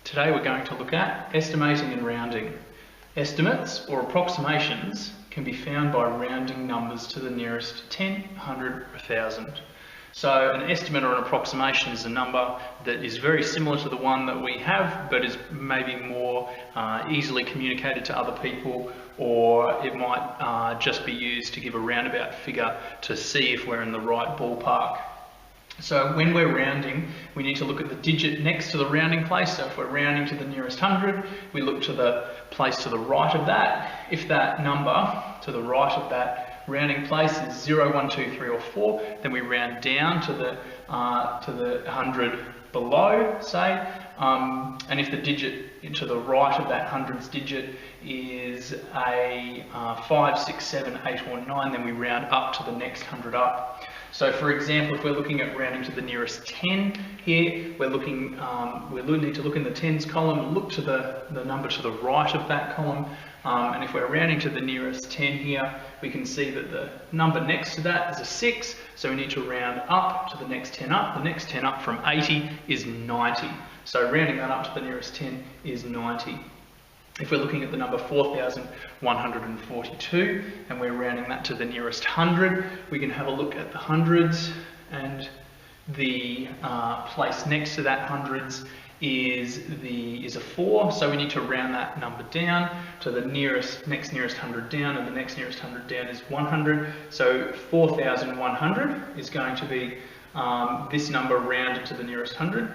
Today we're going to look at estimating and rounding. Estimates or approximations can be found by rounding numbers to the nearest 10, 100 or 1,000. So an estimate or an approximation is a number that is very similar to the one that we have, but is maybe more easily communicated to other people, or it might just be used to give a roundabout figure to see if we're in the right ballpark. So when we're rounding, we need to look at the digit next to the rounding place. So if we're rounding to the nearest 100, we look to the place to the right of that. If that number to the right of that rounding place is 0, 1, 2, 3 or 4, then we round down to the 100 below, say. And if the digit to the right of that hundreds digit is a 5, 6, 7, 8 or 9, then we round up to the next 100 up. So for example, if we're looking at rounding to the nearest 10 here, we need to look in the tens column, look to the number to the right of that column, and if we're rounding to the nearest 10 here, we can see that the number next to that is a 6, so we need to round up to the next 10 up. The next 10 up from 80 is 90, so rounding that up to the nearest 10 is 90. If we're looking at the number 4,142 and we're rounding that to the nearest 100, we can have a look at the hundreds, and the place next to that hundreds is a 4, so we need to round that number down to the next nearest 100 down, and the next nearest 100 down is 100. So 4,100 is going to be this number rounded to the nearest 100.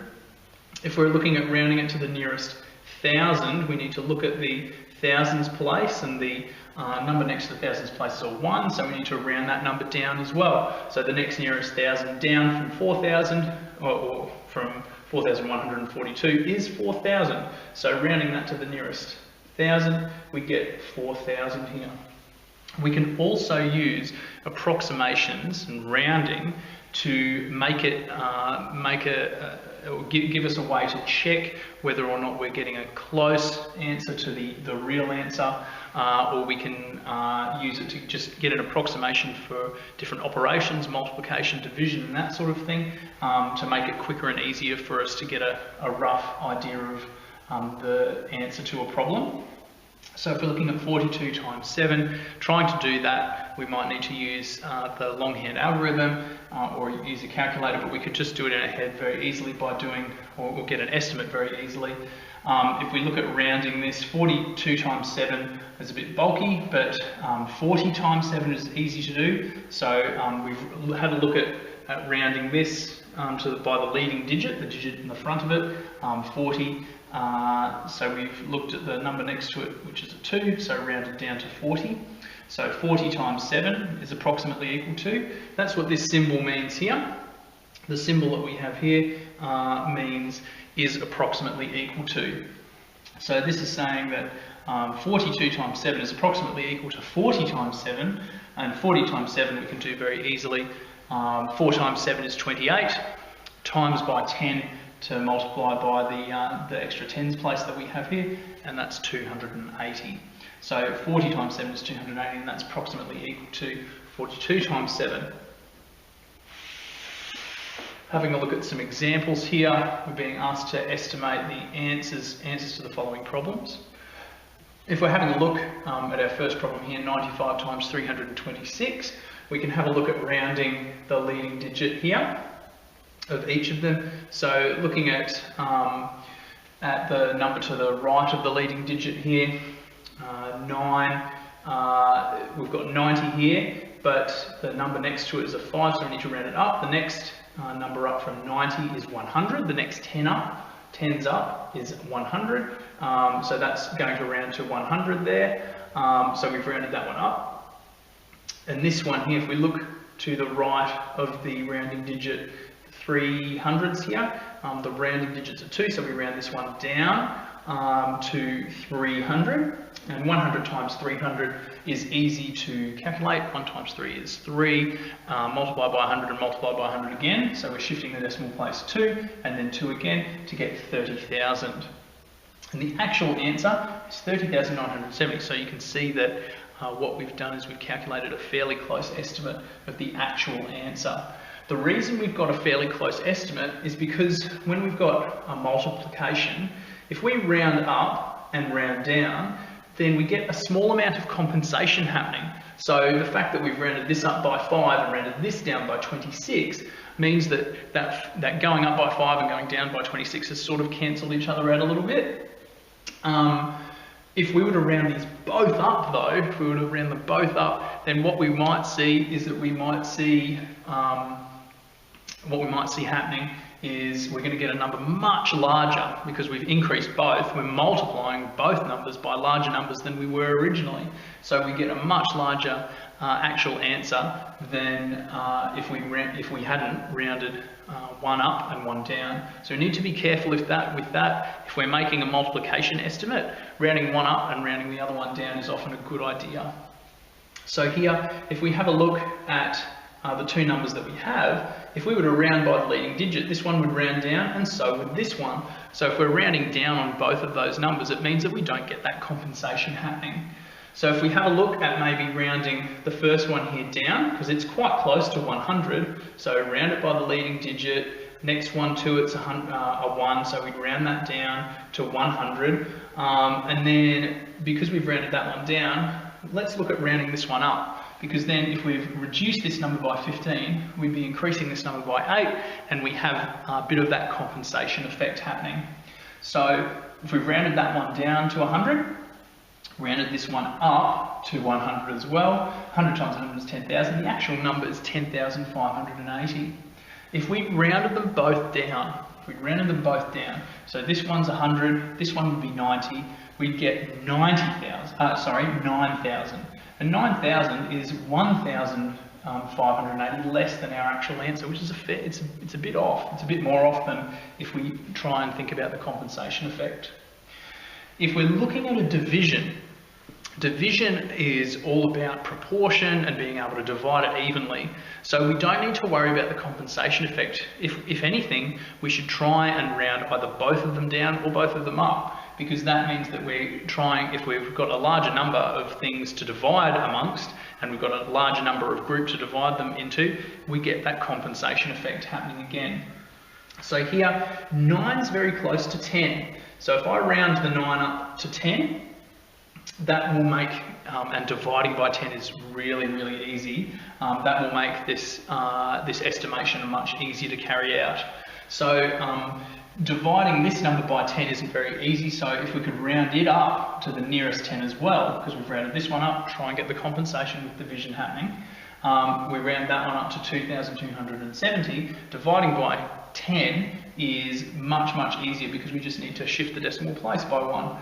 If we're looking at rounding it to the nearest 1,000, we need to look at the thousands place, and the number next to the thousands place is a 1, so we need to round that number down as well. So the next nearest 1,000 down from 4,000, or from 4,142 is 4,000. So rounding that to the nearest 1,000, we get 4,000 here. We can also use approximations and rounding to make it give us a way to check whether or not we're getting a close answer to the real answer, or we can use it to just get an approximation for different operations, multiplication, division and that sort of thing, to make it quicker and easier for us to get a rough idea of the answer to a problem. So if we're looking at 42 times 7, trying to do that, we might need to use the longhand algorithm or use a calculator, but we could just do it in our head very easily by doing, or get an estimate very easily. If we look at rounding this, 42 times 7 is a bit bulky, but 40 times 7 is easy to do. So we've had a look at rounding this by the leading digit, the digit in the front of it, 40. So we've looked at the number next to it, which is a 2, so rounded down to 40. So 40 times 7 is approximately equal to. That's what this symbol means here. The symbol that we have here means is approximately equal to. So this is saying that 42 times 7 is approximately equal to 40 times 7, and 40 times 7 we can do very easily. 4 times 7 is 28, times by 10 to multiply by the extra tens place that we have here, and that's 280. So 40 times 7 is 280, and that's approximately equal to 42 times 7. Having a look at some examples here, we're being asked to estimate the answers to the following problems. If we're having a look at our first problem here, 95 times 326, we can have a look at rounding the leading digit here of each of them. So looking at the number to the right of the leading digit here, 9, we've got 90 here, but the number next to it is a 5, so we need to round it up. The next number up from 90 is 100. The next 10s up is 100. So that's going to round to 100 there. So we've rounded that one up. And this one here, if we look to the right of the rounding digit 300s here, the rounding digits are 2, so we round this one down to 300. And 100 times 300 is easy to calculate. 1 times 3 is 3. Multiply by 100 and multiply by 100 again. So we're shifting the decimal place 2, and then 2 again to get 30,000. And the actual answer is 30,970. So you can see that what we've done is we've calculated a fairly close estimate of the actual answer. The reason we've got a fairly close estimate is because when we've got a multiplication, if we round up and round down, then we get a small amount of compensation happening. So the fact that we've rounded this up by 5 and rounded this down by 26 means that going up by 5 and going down by 26 has sort of cancelled each other out a little bit. If we were to round these both up though, if we were to round them both up, then what we might see is that we might see happening is we're going to get a number much larger because we've increased both. We're multiplying both numbers by larger numbers than we were originally. So we get a much larger actual answer than if we hadn't rounded one up and one down. So we need to be careful with that. If we're making a multiplication estimate, rounding one up and rounding the other one down is often a good idea. So here, if we have a look at the two numbers that we have, if we were to round by the leading digit, this one would round down and so would this one. So if we're rounding down on both of those numbers, it means that we don't get that compensation happening. So if we have a look at maybe rounding the first one here down, because it's quite close to 100, so round it by the leading digit, next one to it's a 1, so we'd round that down to 100. And then because we've rounded that one down, let's look at rounding this one up. Because then if we've reduced this number by 15, we'd be increasing this number by 8, and we have a bit of that compensation effect happening. So if we've rounded that one down to 100, rounded this one up to 100 as well, 100 times 100 is 10,000, the actual number is 10,580. If we rounded them both down, so this one's 100, this one would be 90, we'd get 9,000. And 9,000 is 1,580 less than our actual answer, which is it's a bit off. It's a bit more off than if we try and think about the compensation effect. If we're looking at a division, division is all about proportion and being able to divide it evenly. So we don't need to worry about the compensation effect. If anything, we should try and round either both of them down or both of them up, because that means that we're trying, if we've got a larger number of things to divide amongst and we've got a larger number of groups to divide them into, we get that compensation effect happening again. So here, 9 is very close to 10. So if I round the 9 up to 10, that will make, and dividing by 10 is really, really easy, that will make this, this estimation much easier to carry out. So dividing this number by 10 isn't very easy, so if we could round it up to the nearest 10 as well, because we've rounded this one up, try and get the compensation with division happening, we round that one up to 2,270, dividing by 10 is much, much easier because we just need to shift the decimal place by 1.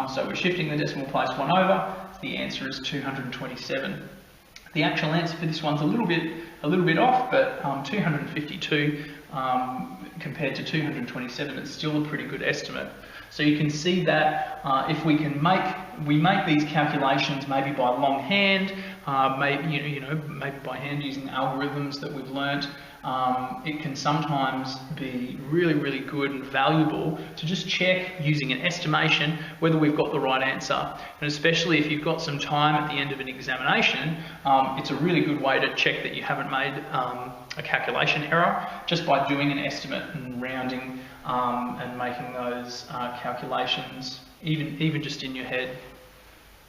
So we're shifting the decimal place 1 over, the answer is 227. The actual answer for this one's a little bit off, but 252 compared to 227, it's still a pretty good estimate. So you can see that if we can make these calculations maybe by longhand, maybe by hand using algorithms that we've learnt, it can sometimes be really, really good and valuable to just check using an estimation whether we've got the right answer. And especially if you've got some time at the end of an examination, it's a really good way to check that you haven't made a calculation error just by doing an estimate and rounding and making those calculations even just in your head.